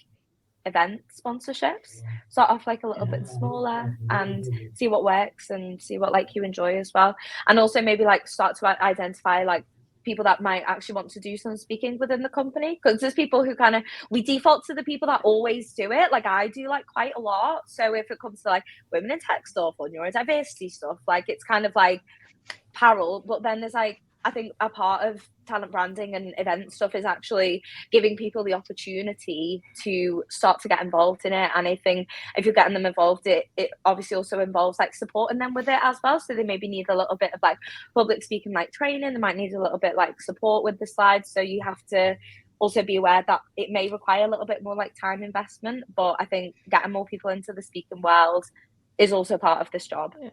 event sponsorships. Start off like a little bit smaller and see what works and see what like you enjoy as well. And also maybe like start to identify like people that might actually want to do some speaking within the company, because there's people who kind of, we default to the people that always do it, like I do like quite a lot. So if it comes to like women in tech stuff or neurodiversity stuff, like it's kind of like Parallel. But then there's like, I think a part of talent branding and event stuff is actually giving people the opportunity to start to get involved in it. And I think if you're getting them involved, it obviously also involves like supporting them with it as well. So they maybe need a little bit of like public speaking like training, they might need a little bit like support with the slides. So you have to also be aware that it may require a little bit more like time investment, but I think getting more people into the speaking world is also part of this job. Yeah.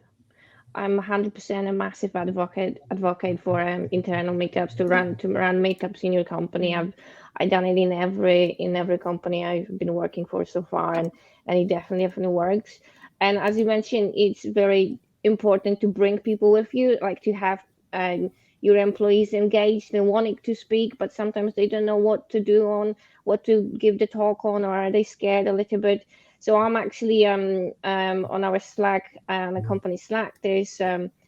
I'm 100% a massive advocate for internal meetups, to run meetups in your company. I've done it in every company I've been working for so far, and it definitely works. And as you mentioned, it's very important to bring people with you, like to have your employees engaged and wanting to speak, but sometimes they don't know what to do, on what to give the talk on, or are they scared a little bit. So I'm actually on our Slack, the company Slack. We've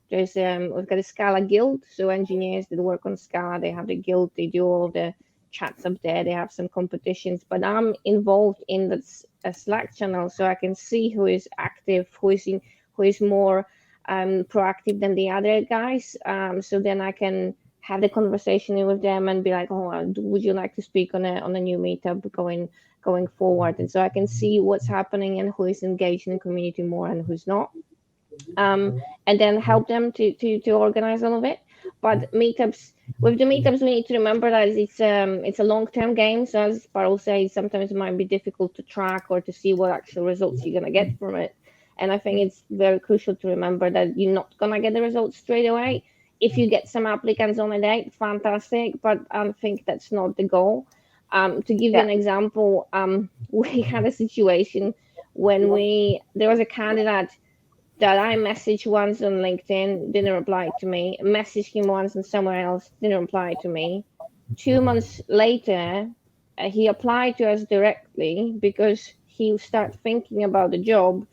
got a Scala guild. So engineers that work on Scala, they have the guild. They do all the chats up there. They have some competitions. But I'm involved in the Slack channel, so I can see who is active, who is more proactive than the other guys. So then I can have the conversation with them and be like, oh, would you like to speak on a new meetup going forward? And so I can see what's happening and who is engaged in the community more and who's not, and then help them to organize all of it. But with the meetups, we need to remember that it's a long-term game. So as Parul says, sometimes it might be difficult to track or to see what actual results you're going to get from it. And I think it's very crucial to remember that you're not going to get the results straight away. If you get some applicants on a date, fantastic, but I think that's not the goal. To give you an example, we had a situation when there was a candidate that I messaged once on LinkedIn, didn't reply to me, messaged him once and somewhere else, didn't reply to me. 2 months later, he applied to us directly because he started thinking about the job,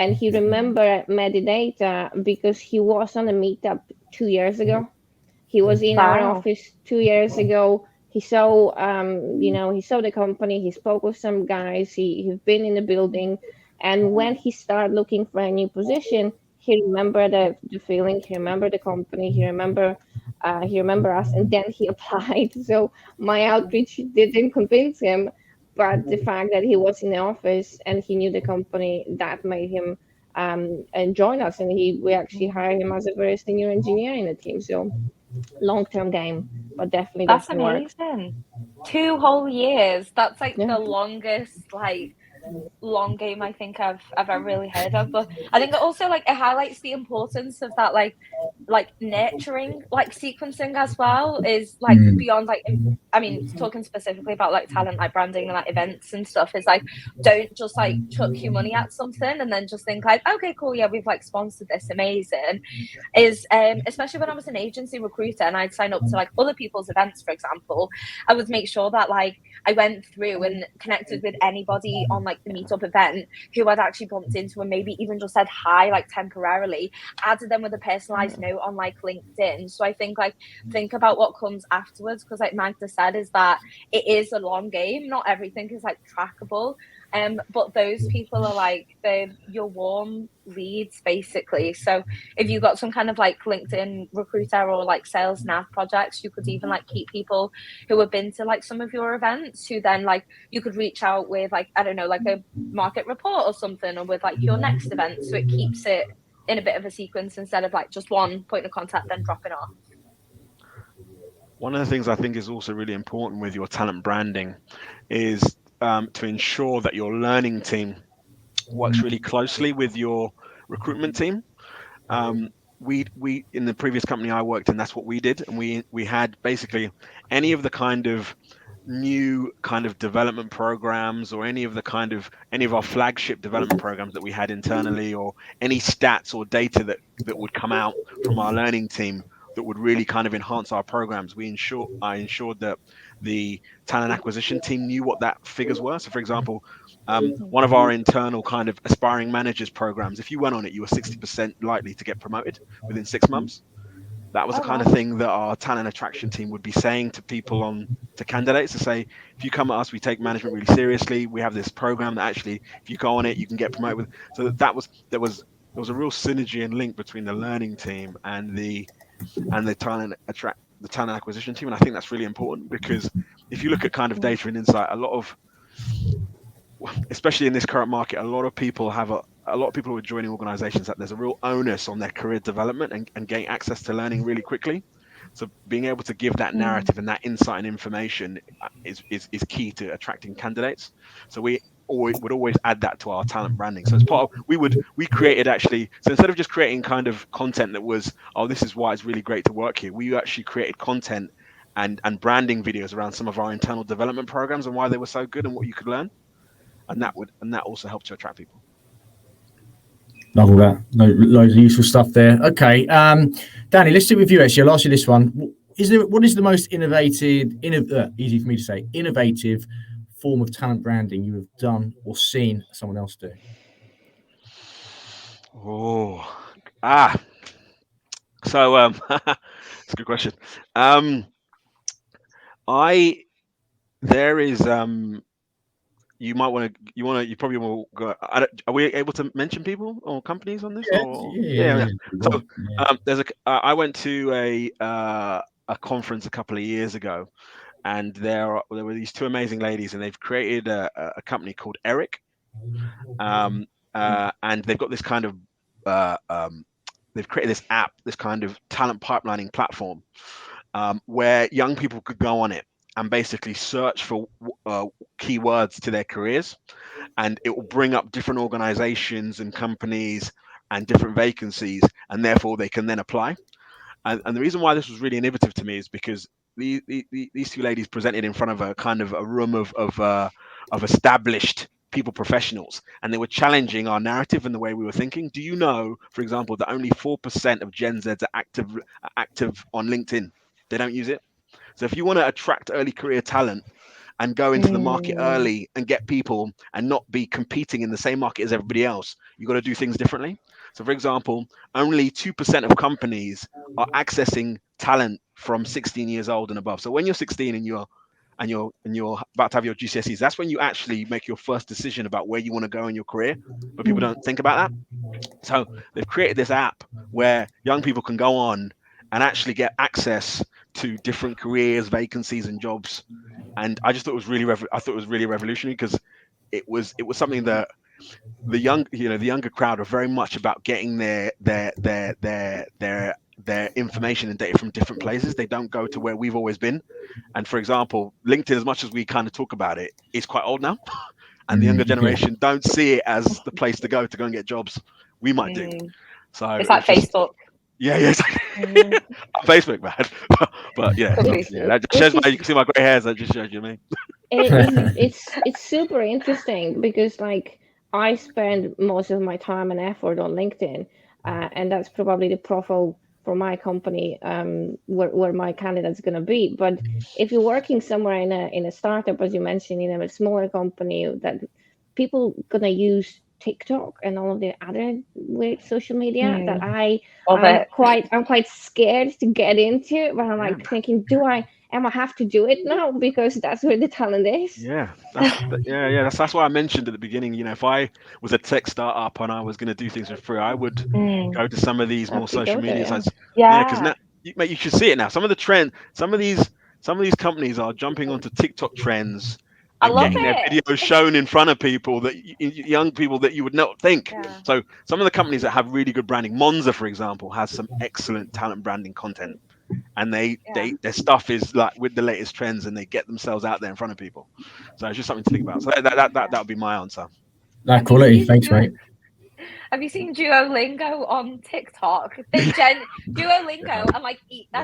and he remembered Medidata because he was on a meetup 2 years ago. He was in our Wow. office 2 years ago. He saw, he saw the company. He spoke with some guys. He's been in the building, and when he started looking for a new position, he remembered the feeling. He remembered the company. He remembered us, and then he applied. So my outreach didn't convince him, but the fact that he was in the office and he knew the company, that made him and join us. And we actually hired him as a very senior engineer in the team. So long-term game, but definitely That's doesn't work. amazing. 2 whole years. That's like Yeah. the longest long game I think I've ever really heard of. But I think it also like it highlights the importance of that like nurturing like sequencing as well is like beyond like I mean talking specifically about like talent like branding and like events and stuff is like don't just like chuck your money at something and then just think like okay cool yeah we've like sponsored this amazing is especially when I was an agency recruiter and I'd sign up to like other people's events for example I would make sure that like I went through and connected with anybody on like the meetup event who I'd actually bumped into and maybe even just said hi like temporarily, added them with a personalized note on like LinkedIn. So I think like think about what comes afterwards because like Magda said is that it is a long game. Not everything is like trackable. But those people are like they're your warm leads basically. So if you got some kind of like LinkedIn recruiter or like sales nav projects, you could even like keep people who have been to like some of your events who then like you could reach out with like I don't know like a market report or something or with like your next event so it keeps it in a bit of a sequence instead of like just one point of contact then dropping off. One of the things I think is also really important with your talent branding is to ensure that your learning team works really closely with your recruitment team. We in the previous company I worked in, that's what we did, and we had basically any of the kind of new kind of development programs or any of our flagship development programs that we had internally or any stats or data that would come out from our learning team that would really kind of enhance our programs. I ensured that the talent acquisition team knew what that figures were. So for example, one of our internal kind of aspiring managers programs, if you went on it, you were 60% likely to get promoted within 6 months. That was the kind of thing that our talent attraction team would be saying to to candidates to say, if you come at us, we take management really seriously. We have this program that actually, if you go on it, you can get promoted. So there was a real synergy and link between the learning team and the talent acquisition team. And I think that's really important because if you look at kind of data and insight, especially in this current market, a lot of people who are joining organizations that there's a real onus on their career development and getting access to learning really quickly. So being able to give that narrative and that insight and information is key to attracting candidates. So we would always add that to our talent branding. So as part of we created actually, so instead of just creating kind of content that was, oh, this is why it's really great to work here, we actually created content and branding videos around some of our internal development programs and why they were so good and what you could learn. And that also helped to attract people. Love all that. Loads of useful stuff there. Okay, Danny, let's stick with you. Actually, I'll ask you this one. What is the most innovative form of talent branding you have done or seen someone else do? So it's a good question. You probably will go. Are we able to mention people or companies on this? Yeah. So I went to a conference a couple of years ago, and there were these two amazing ladies, and they've created a company called Eric, and they've got this kind of they've created this app, this kind of talent pipelining platform, where young people could go on it and basically search for keywords to their careers, and it will bring up different organizations and companies and different vacancies, and therefore they can then apply. And the reason why this was really innovative to me is because these two ladies presented in front of a kind of a room of established people professionals, and they were challenging our narrative and the way we were thinking. Do you know, for example, that only 4% of Gen Zs are active on LinkedIn? They don't use it. So if you want to attract early career talent and go into the market early and get people and not be competing in the same market as everybody else. You got to do things differently. So for example, only 2% of companies are accessing talent from 16 years old and above. So when you're 16 and you're about to have your GCSEs, that's when you actually make your first decision about where you want to go in your career. But people don't think about that. So they've created this app where young people can go on and actually get access to different careers, vacancies, and jobs. And I just thought it was really, revolutionary, because it was something that the younger crowd are very much about getting their information and data from different places. They don't go to where we've always been. And for example, LinkedIn, as much as we kind of talk about it, is quite old now. And the younger generation don't see it as the place to go and get jobs. We might do. So it's like Facebook. Yeah, exactly. I'm Facebook mad, but yeah, that just shows you can see my grey hairs. That just shows you me. It's super interesting, because like I spend most of my time and effort on LinkedIn, and that's probably the profile for my company, where my candidate's going to be. But if you're working somewhere in a startup, as you mentioned, a smaller company, that people gonna use TikTok and all of the other weird social media that I'm quite scared to get into, but I'm like thinking, am I have to do it now, because that's where the talent is? That's why I mentioned at the beginning, if I was a tech startup and I was going to do things for free, I would go to some of these more social media sites. Because now, you should see it now. Some of the trend, some of these companies are jumping onto TikTok trends and getting their videos shown in front of people, that young people that you would not think. So some of the companies that have really good branding, Monza, for example, has some excellent talent branding content, and their stuff is like with the latest trends, and they get themselves out there in front of people. So it's just something to think about. So that would be my answer. That quality, thanks, mate. Have you seen Duolingo on TikTok? Duolingo and I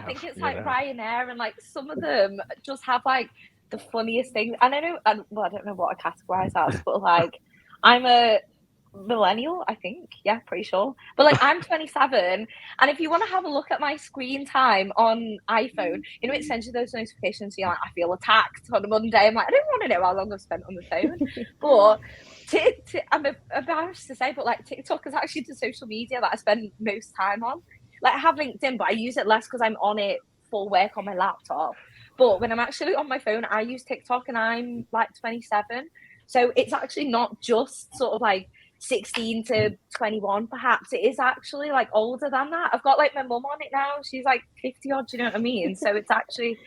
think it's like Ryanair, and like some of them just have like the funniest things. And I don't know what I categorize as, but like I'm a millennial, I think. Yeah, pretty sure. But like I'm 27, and if you want to have a look at my screen time on iPhone, it sends you those notifications. So you're like, I feel attacked on a Monday. I'm like, I don't want to know how long I've spent on the phone. But I'm embarrassed to say, but like TikTok is actually the social media that I spend most time on. Like I have LinkedIn, but I use it less because I'm on it for work on my laptop. But when I'm actually on my phone, I use TikTok, and I'm like 27. So it's actually not just sort of like 16 to 21, perhaps. It is actually like older than that. I've got like my mum on it now. She's like 50 odd, do you know what I mean? So it's actually,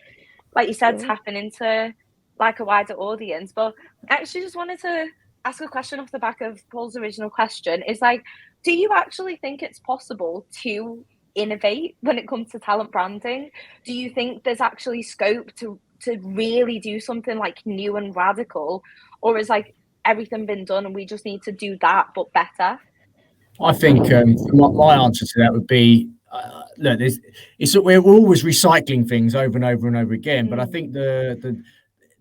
like you said, tapping into like a wider audience. But I actually just wanted to ask a question off the back of Paul's original question. Is like, do you actually think it's possible to innovate when it comes to talent branding? Do you think there's actually scope to really do something like new and radical, or is like everything been done and we just need to do that but better? I think my answer to that would be, look, we're always recycling things over and over and over again. But I think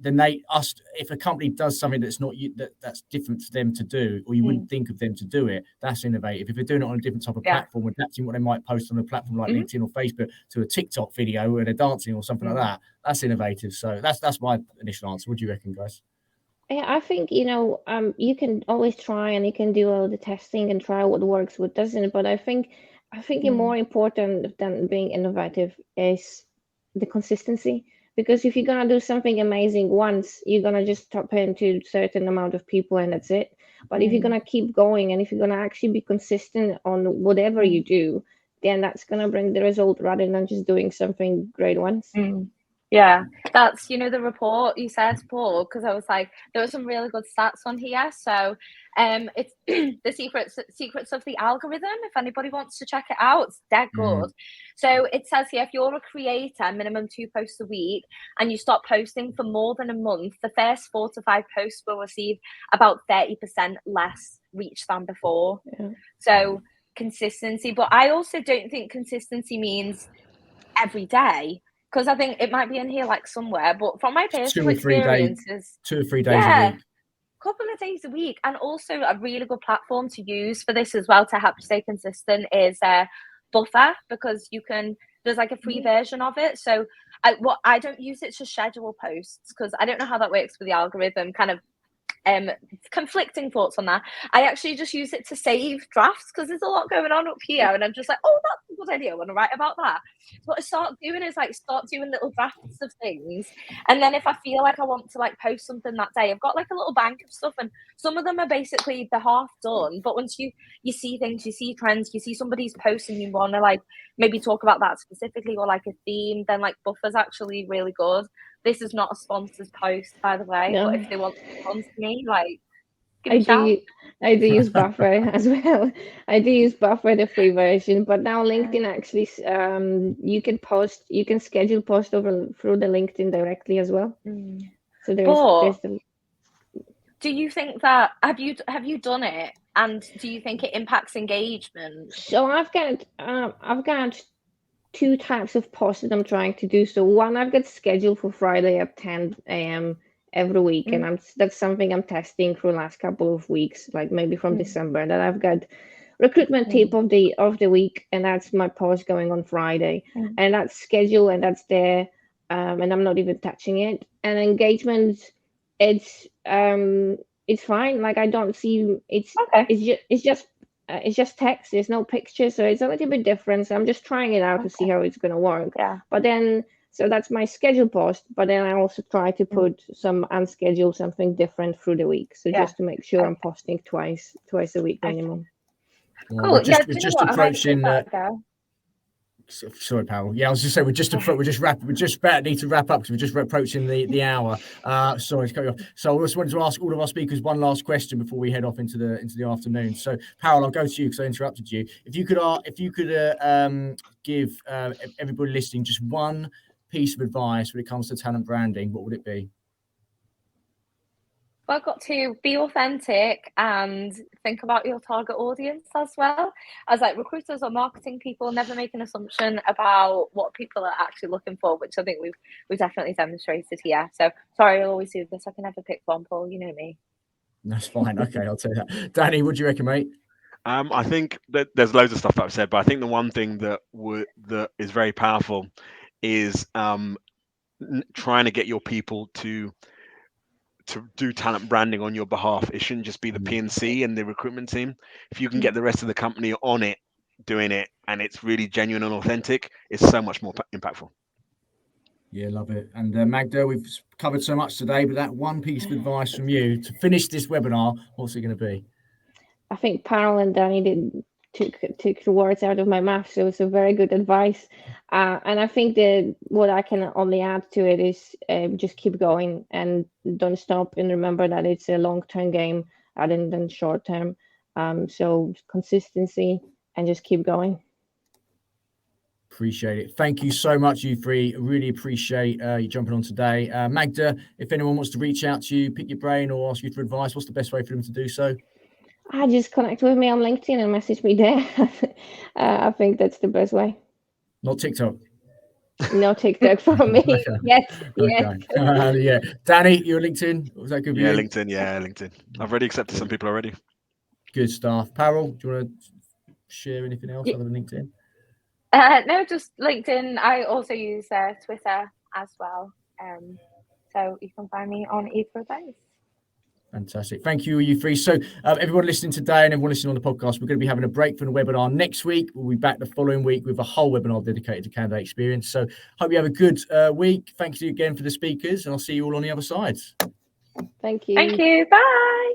if a company does something that's not that's different for them to do, or you wouldn't think of them to do it, that's innovative. If they're doing it on a different type of platform, adapting what they might post on a platform like LinkedIn or Facebook to a TikTok video where they're dancing or something like that, that's innovative. So that's my initial answer. What do you reckon, guys? Yeah, I think you can always try, and you can do all the testing and try what works, what doesn't. But I think more important than being innovative is the consistency. Because if you're gonna do something amazing once, you're gonna just tap into a certain amount of people, and that's it. But if you're gonna keep going, and if you're gonna actually be consistent on whatever you do, then that's gonna bring the result rather than just doing something great once. Yeah, that's the report you said, Paul, because I was like, there were some really good stats on here. So it's the secrets of the algorithm. If anybody wants to check it out, it's dead good. So it says here, if you're a creator, minimum 2 posts a week, and you stop posting for more than a month, the first 4 to 5 posts will receive about 30% less reach than before. So consistency, but I also don't think consistency means every day. Because I think it might be in here like somewhere, but from my personal experiences, 2 or 3 days a week, couple of days a week. And also a really good platform to use for this as well to help you stay consistent is Buffer, because there's like a free version of it. So I don't use it to schedule posts because I don't know how that works with the algorithm. Kind of conflicting thoughts on that. I actually just use it to save drafts because there's a lot going on up here, and I'm just like, oh, that's a good idea. I want to write about that. So what I start doing is like start doing little drafts of things, and then if I feel like I want to like post something that day, I've got like a little bank of stuff, and some of them are basically they're half done. But once you see things, you see trends, you see somebody's post, and you want to like maybe talk about that specifically or like a theme, then like Buffer's actually really good. This is not a sponsored post, by the way, No. but if they want to sponsor me, like, give I me a shout. I do use Buffer as well. I do use Buffer, the free version, but now LinkedIn actually, you can schedule post through the LinkedIn directly as well. So there's the. Do you think that have you done it, and do you think it impacts engagement? So I've got two types of posts that I'm trying to do. So one I've got scheduled for Friday at 10 a.m. every week, and that's something I'm testing for the last couple of weeks, like maybe from December. Then I've got recruitment tip of the week, and that's my post going on Friday, and that's scheduled and that's there, and I'm not even touching it. And engagement, it's fine. Like I don't see it's just text. There's no picture, so it's a little bit different. So I'm just trying it out to see how it's going to work. Yeah. But then, so that's my scheduled post. But then I also try to put some unscheduled, something different through the week. So just to make sure I'm posting twice a week minimum. Cool. We're just approaching. Sorry, Powell. Yeah, I was just saying we're just about need to wrap up because we're just approaching the hour. Sorry to cut you off. So I just wanted to ask all of our speakers one last question before we head off into the afternoon. So Powell, I'll go to you because I interrupted you. If you could give everybody listening just one piece of advice when it comes to talent branding, what would it be? Well, I've got to be authentic and think about your target audience as well. As like recruiters or marketing people, never make an assumption about what people are actually looking for, which I think we've definitely demonstrated here. So sorry, I always do this. I can never pick one, Paul. You know me. That's fine. Okay, I'll tell you that. Danny, what do you reckon, mate? I think that there's loads of stuff that I've said, but I think the one thing that is very powerful is trying to get your people to do talent branding on your behalf. It shouldn't just be the P&C and the recruitment team. If you can get the rest of the company on it, doing it, and it's really genuine and authentic, it's so much more impactful. Yeah, love it. And Magda, we've covered so much today, but that one piece of advice from you to finish this webinar, what's it going to be? I think Parol and Danny took the words out of my mouth, so it's a very good advice. And I think that what I can only add to it is just keep going and don't stop, and remember that it's a long-term game rather than short-term. So consistency and just keep going. Appreciate it. Thank you so much, you three. Really appreciate you jumping on today. Magda, if anyone wants to reach out to you, pick your brain or ask you for advice, what's the best way for them to do so? Just connect with me on LinkedIn and message me there. I think that's the best way. Not TikTok? No TikTok from me. Okay. Yes. Yeah. Danny, you're LinkedIn? Was that good for you? LinkedIn. I've already accepted some people already. Good stuff. Parol, do you want to share anything else other than LinkedIn? No, just LinkedIn. I also use Twitter as well. So you can find me on either of those. Fantastic. Thank you, you three. So everyone listening today and everyone listening on the podcast, we're going to be having a break from the webinar next week. We'll be back the following week with a whole webinar dedicated to candidate experience. So hope you have a good week. Thank you again for the speakers, and I'll see you all on the other side. Thank you. Thank you. Bye.